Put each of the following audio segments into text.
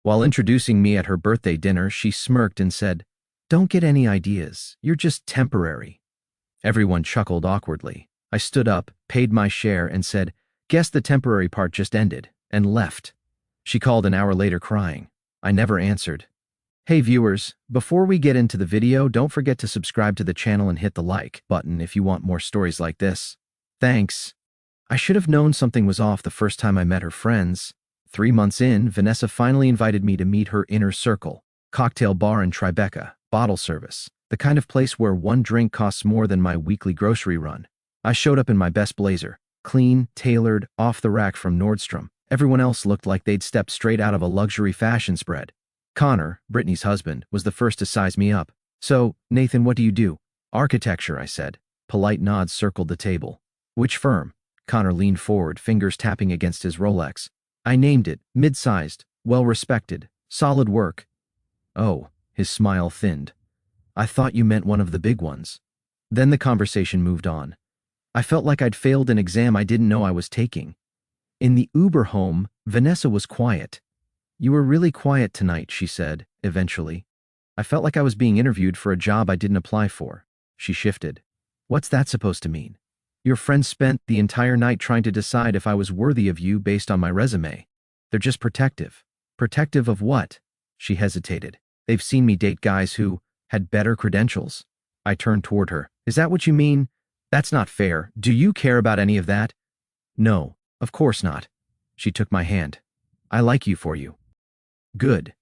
While introducing me at her birthday dinner, she smirked and said, "Don't get any ideas. You're just temporary." Everyone chuckled awkwardly. I stood up, paid my share, and said, "Guess the temporary part just ended," and left. She called an hour later crying. I never answered. Hey viewers, before we get into the video, don't forget to subscribe to the channel and hit the like button if you want more stories like this. Thanks. I should have known something was off the first time I met her friends. 3 months in, Vanessa finally invited me to meet her inner circle. Cocktail bar in Tribeca, bottle service. The kind of place where one drink costs more than my weekly grocery run. I showed up in my best blazer. Clean, tailored, off the rack from Nordstrom. Everyone else looked like they'd stepped straight out of a luxury fashion spread. Connor, Brittany's husband, was the first to size me up. "So, Nathan, what do you do?" "Architecture," I said. Polite nods circled the table. "Which firm?" Connor leaned forward, fingers tapping against his Rolex. I named it, mid-sized, well-respected, solid work. "Oh," his smile thinned. "I thought you meant one of the big ones." Then the conversation moved on. I felt like I'd failed an exam I didn't know I was taking. In the Uber home, Vanessa was quiet. "You were really quiet tonight," she said, eventually. I felt like I was being interviewed for a job I didn't apply for. She shifted. "What's that supposed to mean?" "Your friends spent the entire night trying to decide if I was worthy of you based on my resume. They're just protective." "Protective of what?" She hesitated. "They've seen me date guys who had better credentials." I turned toward her. "Is that what you mean? That's not fair. Do you care about any of that?" "No, of course not." She took my hand. "I like you for you." "Good.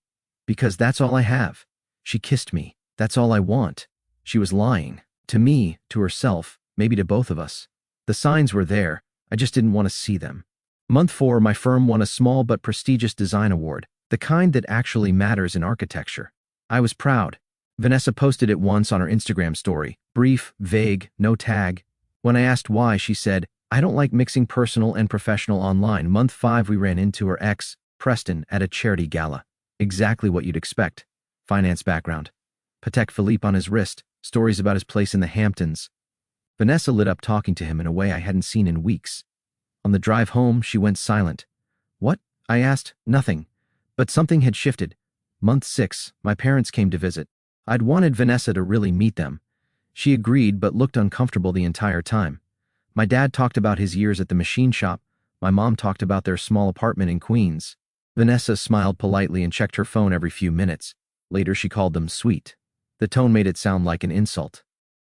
Because that's all I have." She kissed me. "That's all I want." She was lying. To me, to herself, maybe to both of us. The signs were there. I just didn't want to see them. Month 4, my firm won a small but prestigious design award, the kind that actually matters in architecture. I was proud. Vanessa posted it once on her Instagram story. Brief, vague, no tag. When I asked why, she said, "I don't like mixing personal and professional online." Month 5, we ran into her ex, Preston, at a charity gala. Exactly what you'd expect. Finance background. Patek Philippe on his wrist, stories about his place in the Hamptons. Vanessa lit up talking to him in a way I hadn't seen in weeks. On the drive home, she went silent. "What?" I asked. "Nothing." But something had shifted. Month 6, my parents came to visit. I'd wanted Vanessa to really meet them. She agreed but looked uncomfortable the entire time. My dad talked about his years at the machine shop. My mom talked about their small apartment in Queens. Vanessa smiled politely and checked her phone every few minutes. Later she called them sweet. The tone made it sound like an insult.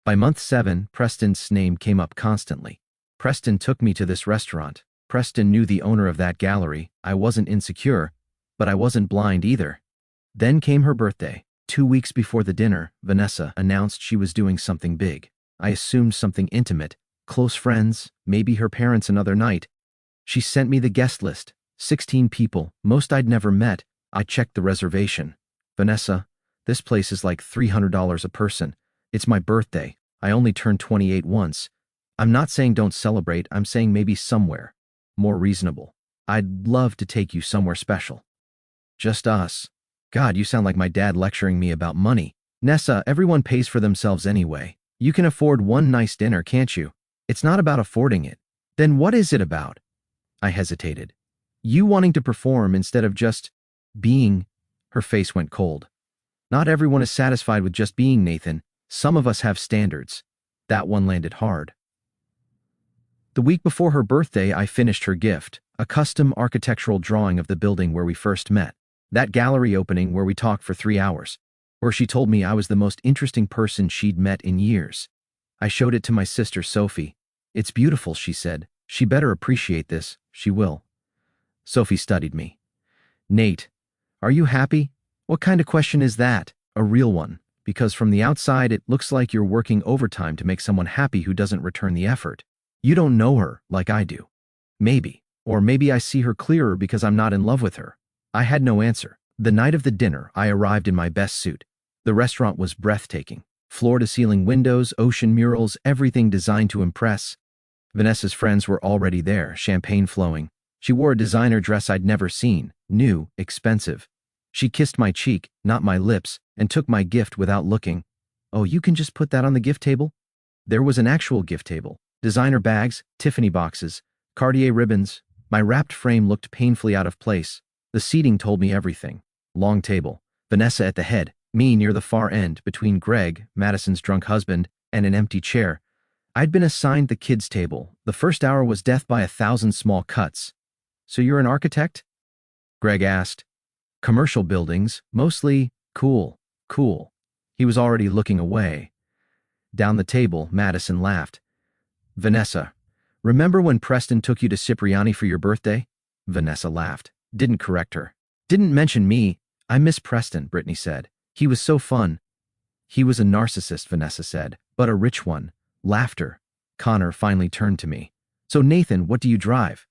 By month 7, Preston's name came up constantly. Preston took me to this restaurant. Preston knew the owner of that gallery. I wasn't insecure, but I wasn't blind either. Then came her birthday. 2 weeks before the dinner, Vanessa announced she was doing something big. I assumed something intimate. Close friends, maybe her parents another night. She sent me the guest list. 16 people, most I'd never met. I checked the reservation. "Vanessa, this place is like $300 a person. It's my birthday. I only turned 28 once. I'm not saying don't celebrate, I'm saying maybe somewhere more reasonable. I'd love to take you somewhere special." "Just us." God, you sound like my dad lecturing me about money. "Nessa, everyone pays for themselves anyway. You can afford one nice dinner, can't you? It's not about affording it." "Then what is it about?" I hesitated. "You wanting to perform instead of just being." Her face went cold. "Not everyone is satisfied with just being, Nathan. Some of us have standards." That one landed hard. The week before her birthday, I finished her gift, a custom architectural drawing of the building where we first met. That gallery opening where we talked for 3 hours, where she told me I was the most interesting person she'd met in years. I showed it to my sister Sophie. "It's beautiful," she said. "She better appreciate this. She will." Sophie studied me. "Nate, are you happy?" "What kind of question is that?" "A real one, because from the outside it looks like you're working overtime to make someone happy who doesn't return the effort. You don't know her like I do." "Maybe. Or maybe I see her clearer because I'm not in love with her." I had no answer. The night of the dinner, I arrived in my best suit. The restaurant was breathtaking. Floor-to-ceiling windows, ocean murals, everything designed to impress. Vanessa's friends were already there, champagne flowing. She wore a designer dress I'd never seen, new, expensive. She kissed my cheek, not my lips, and took my gift without looking. "Oh, you can just put that on the gift table?" There was an actual gift table. Designer bags, Tiffany boxes, Cartier ribbons. My wrapped frame looked painfully out of place. The seating told me everything. Long table. Vanessa at the head, me near the far end, between Greg, Madison's drunk husband, and an empty chair. I'd been assigned the kids' table. The first hour was death by 1,000 small cuts. So you're an architect? Greg asked. Commercial buildings, mostly. Cool. He was already looking away. Down the table, Madison laughed. Vanessa, remember when Preston took you to Cipriani for your birthday? Vanessa laughed. Didn't correct her. Didn't mention me. I miss Preston, Brittany said. He was so fun. He was a narcissist, Vanessa said, but a rich one. Laughter. Connor finally turned to me. So Nathan, what do you drive?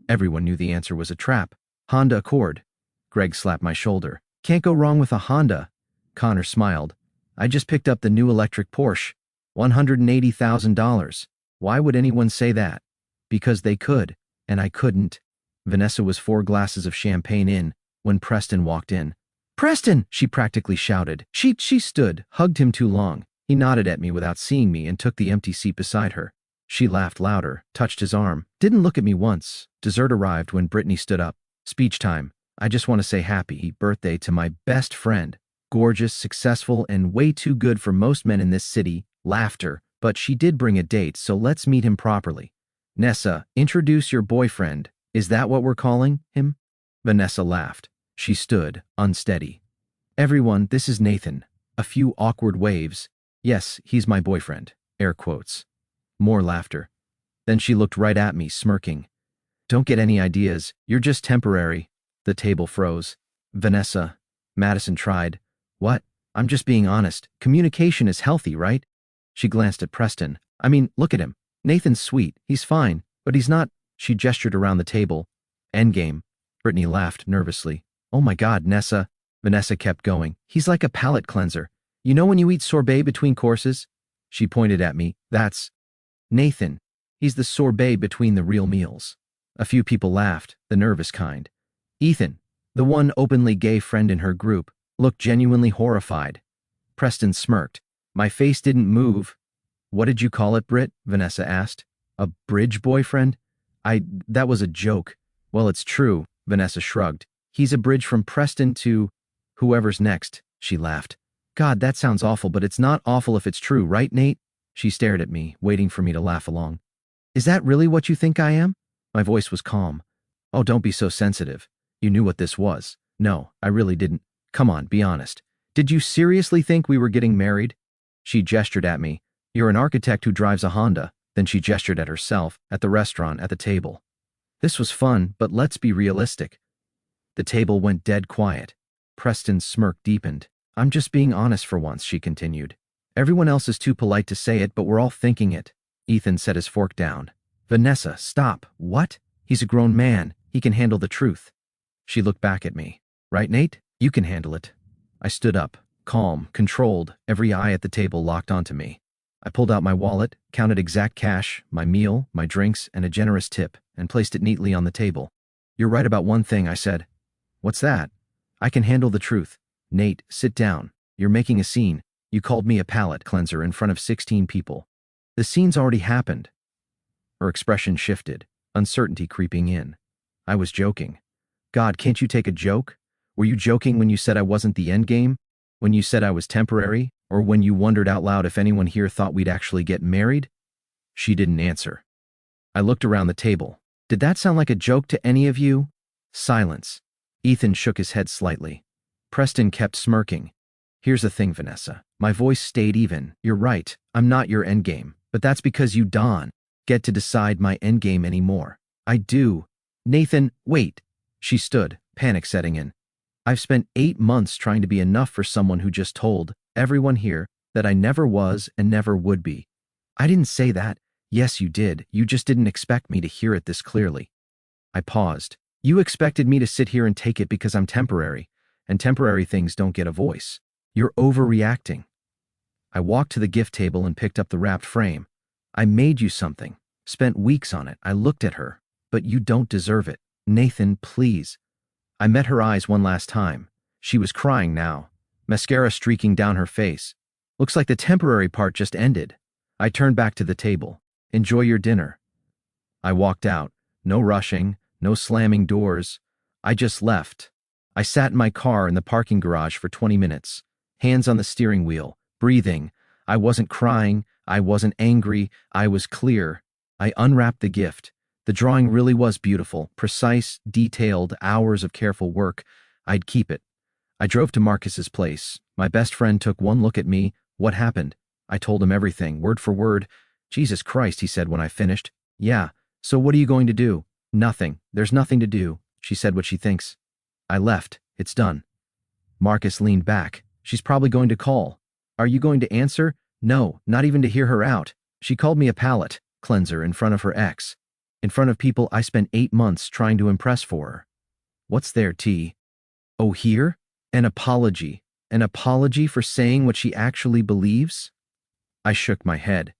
Everyone knew the answer was a trap. Honda Accord. Greg slapped my shoulder. Can't go wrong with a Honda. Connor smiled. I just picked up the new electric Porsche. $180,000. Why would anyone say that? Because they could, and I couldn't. Vanessa was 4 glasses of champagne in when Preston walked in. Preston! She practically shouted. She stood, hugged him too long. He nodded at me without seeing me and took the empty seat beside her. She laughed louder, touched his arm, didn't look at me once. Dessert arrived when Brittany stood up. Speech time. I just want to say happy birthday to my best friend. Gorgeous, successful, and way too good for most men in this city. Laughter. But she did bring a date, so let's meet him properly. Nessa, introduce your boyfriend. Is that what we're calling him? Vanessa laughed. She stood, unsteady. Everyone, this is Nathan. A few awkward waves. Yes, he's my boyfriend. Air quotes. More laughter. Then she looked right at me, smirking. Don't get any ideas. You're just temporary. The table froze. Vanessa. Madison tried. What? I'm just being honest. Communication is healthy, right? She glanced at Preston. I mean, look at him. Nathan's sweet. He's fine. But he's not. She gestured around the table. Endgame. Brittany laughed nervously. Oh my God, Nessa. Vanessa kept going. He's like a palate cleanser. You know when you eat sorbet between courses? She pointed at me. That's Nathan. He's the sorbet between the real meals. A few people laughed, the nervous kind. Ethan, the one openly gay friend in her group, looked genuinely horrified. Preston smirked. My face didn't move. What did you call it, Britt? Vanessa asked. A bridge boyfriend? That was a joke. Well, it's true, Vanessa shrugged. He's a bridge from Preston to whoever's next, she laughed. God, that sounds awful, but it's not awful if it's true, right, Nate? She stared at me, waiting for me to laugh along. Is that really what you think I am? My voice was calm. Oh, don't be so sensitive. You knew what this was. No, I really didn't. Come on, be honest. Did you seriously think we were getting married? She gestured at me. You're an architect who drives a Honda. Then she gestured at herself, at the restaurant, at the table. This was fun, but let's be realistic. The table went dead quiet. Preston's smirk deepened. I'm just being honest for once, she continued. Everyone else is too polite to say it, but we're all thinking it. Ethan set his fork down. Vanessa, stop. What? He's a grown man. He can handle the truth. She looked back at me. Right, Nate? You can handle it. I stood up, calm, controlled, every eye at the table locked onto me. I pulled out my wallet, counted exact cash, my meal, my drinks, and a generous tip, and placed it neatly on the table. You're right about one thing, I said. What's that? I can handle the truth. Nate, sit down. You're making a scene. You called me a palate cleanser in front of 16 people. The scene's already happened. Her expression shifted, uncertainty creeping in. I was joking. God, can't you take a joke? Were you joking when you said I wasn't the endgame? When you said I was temporary? Or when you wondered out loud if anyone here thought we'd actually get married? She didn't answer. I looked around the table. Did that sound like a joke to any of you? Silence. Ethan shook his head slightly. Preston kept smirking. Here's the thing, Vanessa. My voice stayed even. You're right. I'm not your endgame. But that's because you don't get to decide my endgame anymore. I do. Nathan, wait. She stood, panic setting in. I've spent 8 months trying to be enough for someone who just told everyone here that I never was and never would be. I didn't say that. Yes, you did. You just didn't expect me to hear it this clearly. I paused. You expected me to sit here and take it because I'm temporary, and temporary things don't get a voice. You're overreacting. I walked to the gift table and picked up the wrapped frame. I made you something. Spent weeks on it. I looked at her. But you don't deserve it. Nathan, please. I met her eyes one last time. She was crying now. Mascara streaking down her face. Looks like the temporary part just ended. I turned back to the table. Enjoy your dinner. I walked out. No rushing, no slamming doors. I just left. I sat in my car in the parking garage for 20 minutes, hands on the steering wheel, breathing. I wasn't crying, I wasn't angry, I was clear. I unwrapped the gift. The drawing really was beautiful, precise, detailed, hours of careful work. I'd keep it. I drove to Marcus's place. My best friend took one look at me. What happened? I told him everything, word for word. Jesus Christ, he said when I finished. Yeah, so what are you going to do? Nothing. There's nothing to do. She said what she thinks. I left. It's done. Marcus leaned back. She's probably going to call. Are you going to answer? No, not even to hear her out. She called me a palate cleanser in front of her ex. In front of people I spent 8 months trying to impress for her. What's there, T? Oh, here? An apology. An apology for saying what she actually believes? I shook my head.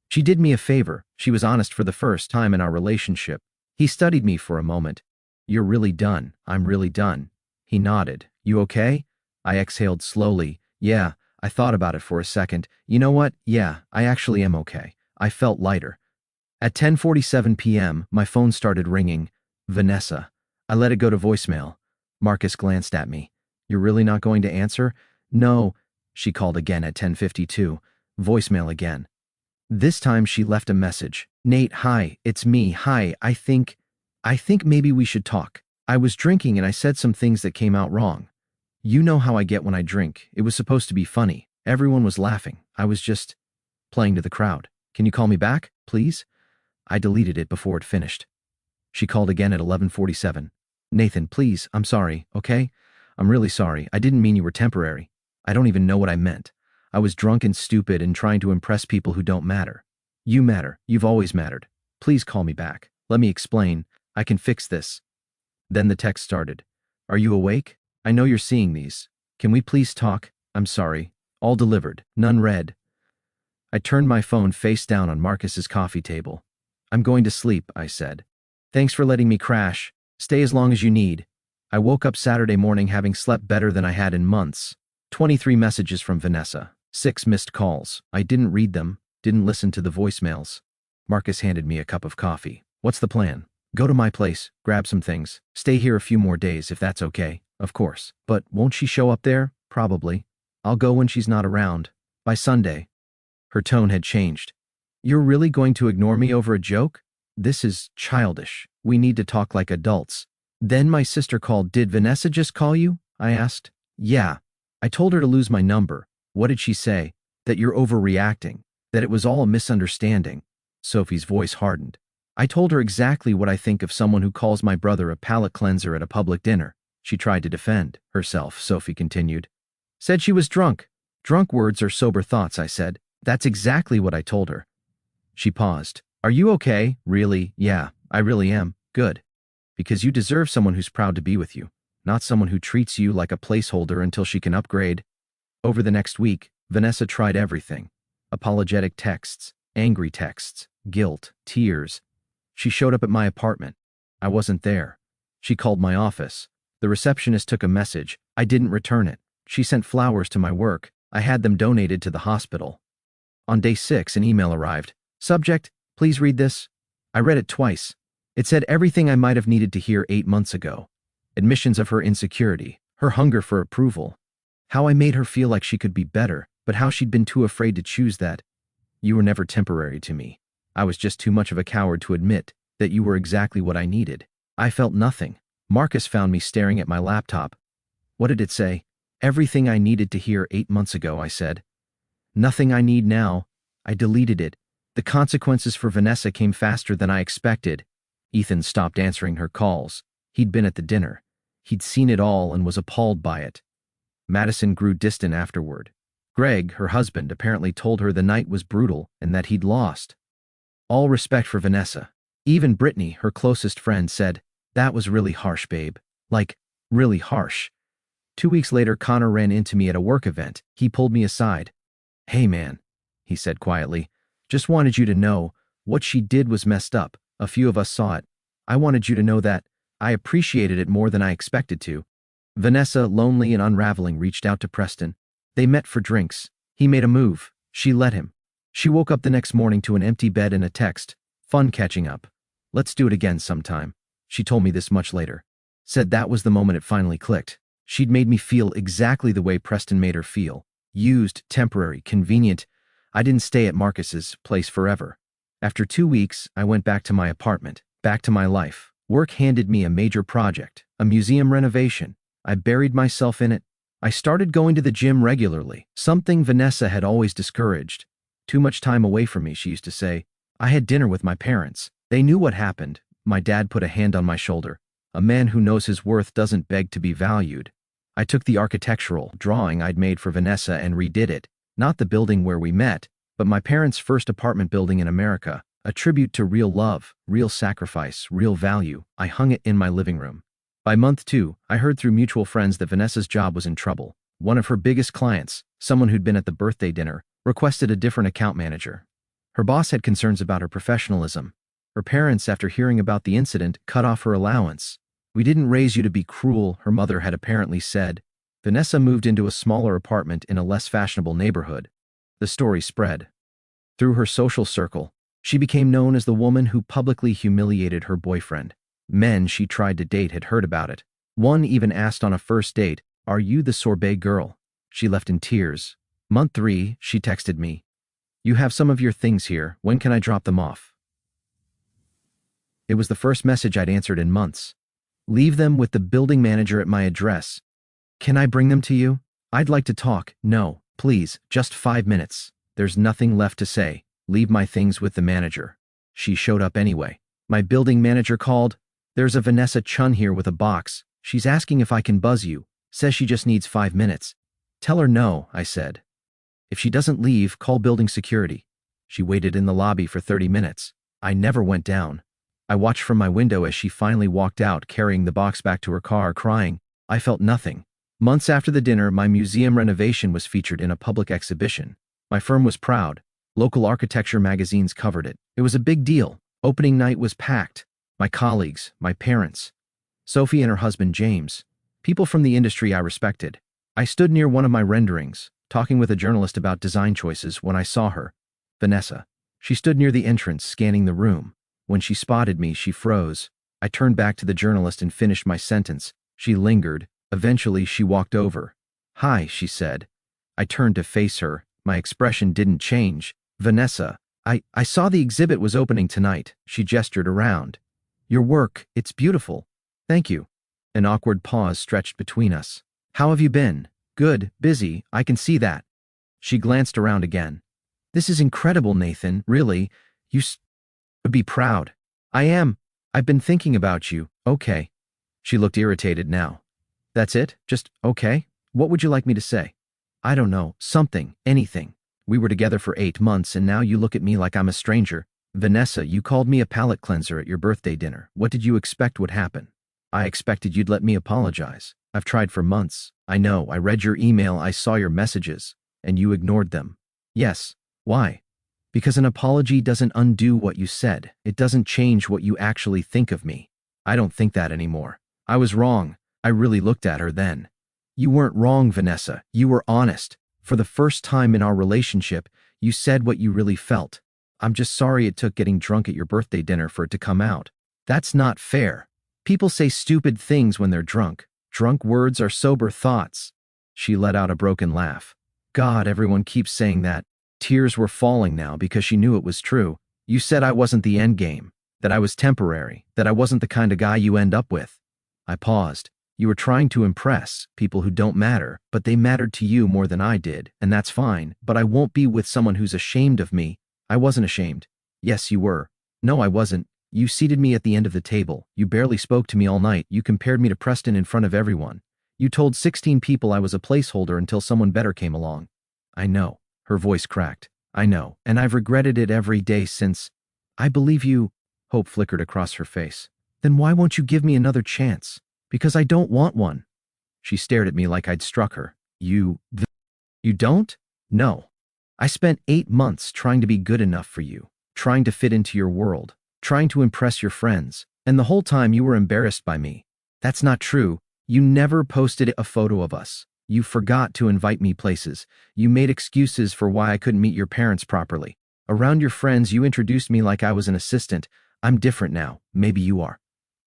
She did me a favor. She was honest for the first time in our relationship. He studied me for a moment. You're really done. I'm really done. He nodded. You okay? I exhaled slowly. Yeah, I thought about it for a second. You know what? Yeah, I actually am okay. I felt lighter. At 10:47 p.m., my phone started ringing. Vanessa. I let it go to voicemail. Marcus glanced at me. You're really not going to answer? No. She called again at 10:52. Voicemail again. This time she left a message. Nate, hi, it's me. Hi, I think maybe we should talk. I was drinking and I said some things that came out wrong. You know how I get when I drink. It was supposed to be funny. Everyone was laughing. I was just playing to the crowd. Can you call me back, please? I deleted it before it finished. She called again at 11:47. Nathan, please, I'm sorry, okay? I'm really sorry. I didn't mean you were temporary. I don't even know what I meant. I was drunk and stupid and trying to impress people who don't matter. You matter. You've always mattered. Please call me back. Let me explain. I can fix this. Then the text started. Are you awake? I know you're seeing these. Can we please talk? I'm sorry. All delivered. None read. I turned my phone face down on Marcus's coffee table. I'm going to sleep, I said. Thanks for letting me crash. Stay as long as you need. I woke up Saturday morning having slept better than I had in months. 23 messages from Vanessa. 6 missed calls. I didn't read them, didn't listen to the voicemails. Marcus handed me a cup of coffee. What's the plan? Go to my place, grab some things. Stay here a few more days if that's okay. Of course. But won't she show up there? Probably. I'll go when she's not around. By Sunday. Her tone had changed. You're really going to ignore me over a joke? This is childish. We need to talk like adults. Then my sister called. Did Vanessa just call you? I asked. Yeah. I told her to lose my number. What did she say? That you're overreacting. That it was all a misunderstanding. Sophie's voice hardened. I told her exactly what I think of someone who calls my brother a palate cleanser at a public dinner. She tried to defend herself, Sophie continued. Said she was drunk. Drunk words are sober thoughts, I said. That's exactly what I told her. She paused. Are you okay? Really? Yeah, I really am. Good. Because you deserve someone who's proud to be with you, not someone who treats you like a placeholder until she can upgrade. Over the next week, Vanessa tried everything. Apologetic texts, angry texts, guilt, tears. She showed up at my apartment. I wasn't there. She called my office. The receptionist took a message. I didn't return it. She sent flowers to my work. I had them donated to the hospital. On day 6, an email arrived. Subject, please read this. I read it twice. It said everything I might have needed to hear 8 months ago. Admissions of her insecurity, her hunger for approval. How I made her feel like she could be better, but how she'd been too afraid to choose that. You were never temporary to me. I was just too much of a coward to admit that you were exactly what I needed. I felt nothing. Marcus found me staring at my laptop. What did it say? Everything I needed to hear 8 months ago, I said. Nothing I need now. I deleted it. The consequences for Vanessa came faster than I expected. Ethan stopped answering her calls. He'd been at the dinner. He'd seen it all and was appalled by it. Madison grew distant afterward. Greg, her husband, apparently told her the night was brutal and that he'd lost. All respect for Vanessa. Even Brittany, her closest friend, said, that was really harsh, babe. Like, really harsh. 2 weeks later, Connor ran into me at a work event. He pulled me aside. Hey man, he said quietly, just wanted you to know, what she did was messed up. A few of us saw it. I wanted you to know that. I appreciated it more than I expected to. Vanessa, lonely and unraveling, reached out to Preston. They met for drinks. He made a move. She let him. She woke up the next morning to an empty bed and a text. Fun catching up. Let's do it again sometime. She told me this much later. Said that was the moment it finally clicked. She'd made me feel exactly the way Preston made her feel. Used, temporary, convenient. I didn't stay at Marcus's place forever. After 2 weeks, I went back to my apartment, back to my life. Work handed me a major project, a museum renovation. I buried myself in it. I started going to the gym regularly, something Vanessa had always discouraged. Too much time away from me, she used to say. I had dinner with my parents. They knew what happened. My dad put a hand on my shoulder. A man who knows his worth doesn't beg to be valued. I took the architectural drawing I'd made for Vanessa and redid it. Not the building where we met, but my parents' first apartment building in America. A tribute to real love, real sacrifice, real value. I hung it in my living room. By month 2, I heard through mutual friends that Vanessa's job was in trouble. One of her biggest clients, someone who'd been at the birthday dinner, requested a different account manager. Her boss had concerns about her professionalism. Her parents, after hearing about the incident, cut off her allowance. We didn't raise you to be cruel, her mother had apparently said. Vanessa moved into a smaller apartment in a less fashionable neighborhood. The story spread. Through her social circle, she became known as the woman who publicly humiliated her boyfriend. Men she tried to date had heard about it. One even asked on a first date, "Are you the sorbet girl?" She left in tears. Month 3, she texted me, "You have some of your things here. When can I drop them off?" It was the first message I'd answered in months. "Leave them with the building manager at my address." "Can I bring them to you?" "I'd like to talk." "No, please, just 5 minutes." "There's nothing left to say. Leave my things with the manager." She showed up anyway. My building manager called. "There's a Vanessa Chun here with a box. She's asking if I can buzz you. Says she just needs 5 minutes." "Tell her no," I said. "If she doesn't leave, call building security." She waited in the lobby for 30 minutes. I never went down. I watched from my window as she finally walked out, carrying the box back to her car, crying. I felt nothing. Months after the dinner, my museum renovation was featured in a public exhibition. My firm was proud. Local architecture magazines covered it. It was a big deal. Opening night was packed. My colleagues, my parents, Sophie and her husband James, people from the industry I respected. I stood near one of my renderings, talking with a journalist about design choices, when I saw her, Vanessa. She stood near the entrance, scanning the room. When she spotted me, she froze. I turned back to the journalist and finished my sentence. She lingered. Eventually, she walked over. "Hi," she said. I turned to face her. My expression didn't change. "Vanessa, I saw the exhibit was opening tonight." She gestured around. "Your work, it's beautiful." "Thank you." An awkward pause stretched between us. "How have you been?" "Good, busy, I can see that." She glanced around again. "This is incredible, Nathan, really. You would be proud." "I am. I've been thinking about you." "Okay." She looked irritated now. "That's it? Just okay? What would you like me to say?" "I don't know. Something. Anything. We were together for 8 months and now you look at me like I'm a stranger." "Vanessa, you called me a palate cleanser at your birthday dinner. What did you expect would happen?" "I expected you'd let me apologize. I've tried for months. I know. I read your email. I saw your messages. And you ignored them." "Yes. Why?" "Because an apology doesn't undo what you said. It doesn't change what you actually think of me." "I don't think that anymore." "I was wrong." I really looked at her then. "You weren't wrong, Vanessa. You were honest. For the first time in our relationship, you said what you really felt. I'm just sorry it took getting drunk at your birthday dinner for it to come out." "That's not fair. People say stupid things when they're drunk. Drunk words are sober thoughts." She let out a broken laugh. "God, everyone keeps saying that." Tears were falling now because she knew it was true. "You said I wasn't the end game, that I was temporary, that I wasn't the kind of guy you end up with." I paused. "You were trying to impress people who don't matter, but they mattered to you more than I did, and that's fine, but I won't be with someone who's ashamed of me." "I wasn't ashamed." "Yes, you were." "No, I wasn't. You seated me at the end of the table. You barely spoke to me all night. You compared me to Preston in front of everyone. You told 16 people I was a placeholder until someone better came along." "I know." Her voice cracked. "I know, and I've regretted it every day since." "I believe you." Hope flickered across her face. "Then why won't you give me another chance?" "Because I don't want one." She stared at me like I'd struck her. You don't?" "No. I spent 8 months trying to be good enough for you, trying to fit into your world, trying to impress your friends, and the whole time you were embarrassed by me." "That's not true. You never posted a photo of us. You forgot to invite me places. You made excuses for why I couldn't meet your parents properly. Around your friends, you introduced me like I was an assistant. I'm different now. Maybe you are."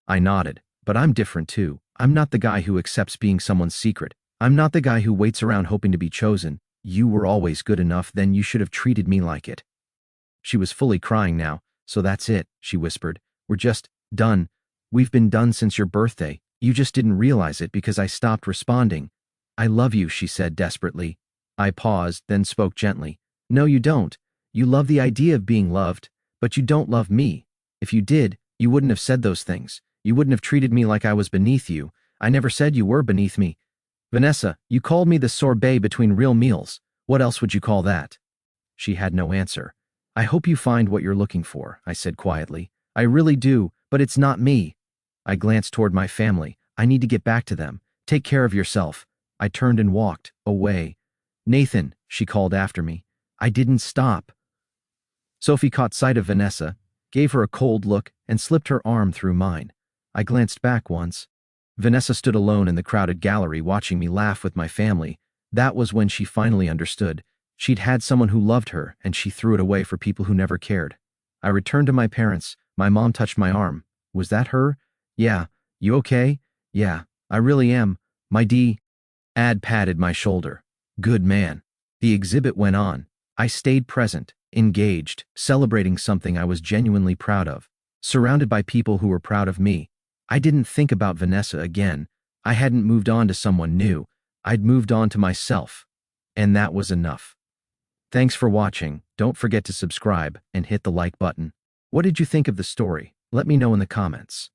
I nodded. "But I'm different too. I'm not the guy who accepts being someone's secret. I'm not the guy who waits around hoping to be chosen. You were always good enough, then you should have treated me like it." She was fully crying now. "So that's it," she whispered. "We're just done. We've been done since your birthday. You just didn't realize it because I stopped responding." "I love you," she said desperately. I paused, then spoke gently. "No, you don't. You love the idea of being loved, but you don't love me. If you did, you wouldn't have said those things. You wouldn't have treated me like I was beneath you. I never said you were beneath me. Vanessa, you called me the sorbet between real meals. What else would you call that?" She had no answer. "I hope you find what you're looking for," I said quietly. "I really do, but it's not me." I glanced toward my family. "I need to get back to them. Take care of yourself." I turned and walked away. "Nathan," she called after me. I didn't stop. Sophie caught sight of Vanessa, gave her a cold look, and slipped her arm through mine. I glanced back once. Vanessa stood alone in the crowded gallery watching me laugh with my family. That was when she finally understood. She'd had someone who loved her, and she threw it away for people who never cared. I returned to my parents. My mom touched my arm. "Was that her?" "Yeah." "You okay?" "Yeah, I really am. My Dad patted my shoulder. "Good man." The exhibit went on. I stayed present, engaged, celebrating something I was genuinely proud of, surrounded by people who were proud of me. I didn't think about Vanessa again. I hadn't moved on to someone new. I'd moved on to myself. And that was enough. Thanks for watching. Don't forget to subscribe and hit the like button. What did you think of the story? Let me know in the comments.